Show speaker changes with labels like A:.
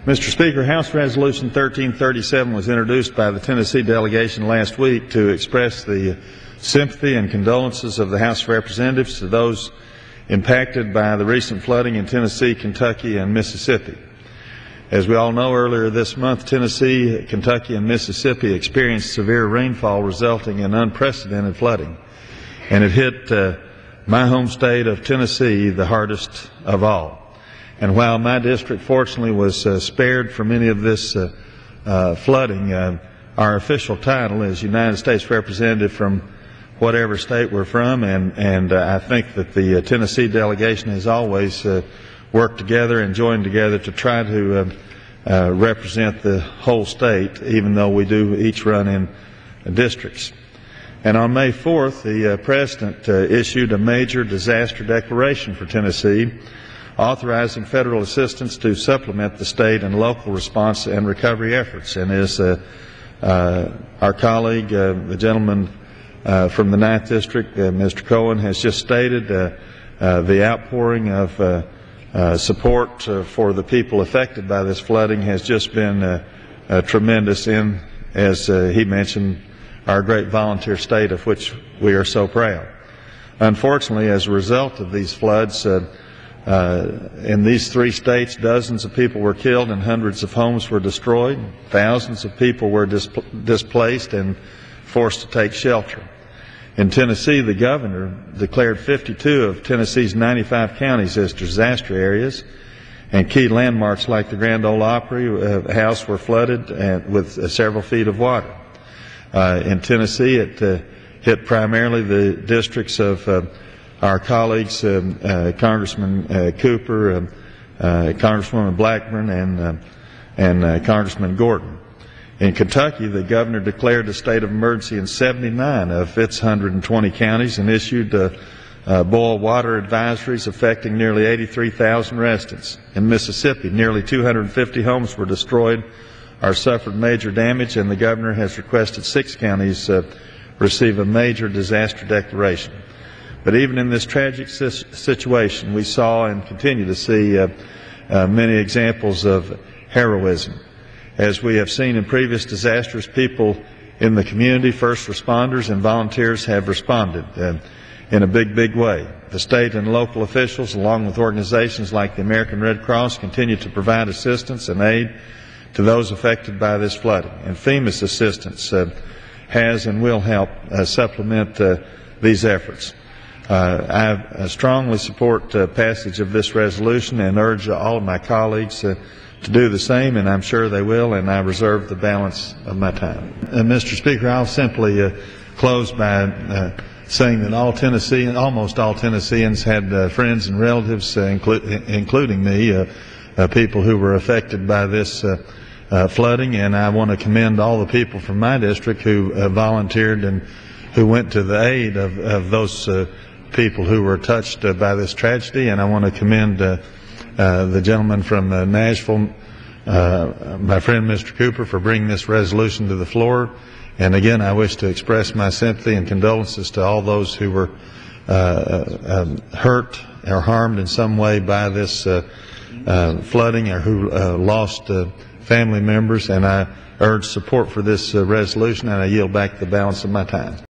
A: Mr. Speaker, House Resolution 1337 was introduced by the Tennessee delegation last week to express the sympathy and condolences of the House of Representatives to those impacted by the recent flooding in Tennessee, Kentucky, and Mississippi. As we all know, earlier this month, Tennessee, Kentucky, and Mississippi experienced severe rainfall resulting in unprecedented flooding, and it hit my home state of Tennessee the hardest of all. And while my district fortunately was spared from any of this flooding, our official title is United States Representative from whatever state we're from, and I think that the Tennessee delegation has always worked together and joined together to try to represent the whole state, even though we do each run in districts. And on May 4th, the President issued a major disaster declaration for Tennessee, authorizing federal assistance to supplement the state and local response and recovery efforts. And as our colleague, the gentleman from the 9th District, Mr. Cohen, has just stated, the outpouring of support for the people affected by this flooding has just been tremendous in, as he mentioned, our great volunteer state of which we are so proud. Unfortunately, as a result of these floods, in these three states, dozens of people were killed and hundreds of homes were destroyed. Thousands of people were displaced and forced to take shelter. In Tennessee, the governor declared 52 of Tennessee's 95 counties as disaster areas, and key landmarks like the Grand Ole Opry House were flooded with several feet of water. In Tennessee, it hit primarily the districts of our colleagues, Congressman Cooper, Congresswoman Blackburn, and Congressman Gordon. In Kentucky, the governor declared a state of emergency in 79 of its 120 counties and issued boil water advisories affecting nearly 83,000 residents. In Mississippi, nearly 250 homes were destroyed or suffered major damage, and the governor has requested 6 counties receive a major disaster declaration. But even in this tragic situation, we saw and continue to see many examples of heroism. As we have seen in previous disasters, people in the community, first responders, and volunteers have responded in a big way. The state and local officials, along with organizations like the American Red Cross, continue to provide assistance and aid to those affected by this flooding. And FEMA's assistance has and will help supplement these efforts. I strongly support passage of this resolution and urge all of my colleagues to do the same, and I'm sure they will, and I reserve the balance of my time. Mr. Speaker, I'll simply close by saying that almost all Tennesseans had friends and relatives, including me, people who were affected by this flooding, and I want to commend all the people from my district who volunteered and who went to the aid of those people who were touched by this tragedy. And I want to commend the gentleman from Nashville, my friend Mr. Cooper, for bringing this resolution to the floor. And again, I wish to express my sympathy and condolences to all those who were hurt or harmed in some way by this flooding, or who lost family members. And I urge support for this resolution, and I yield back the balance of my time.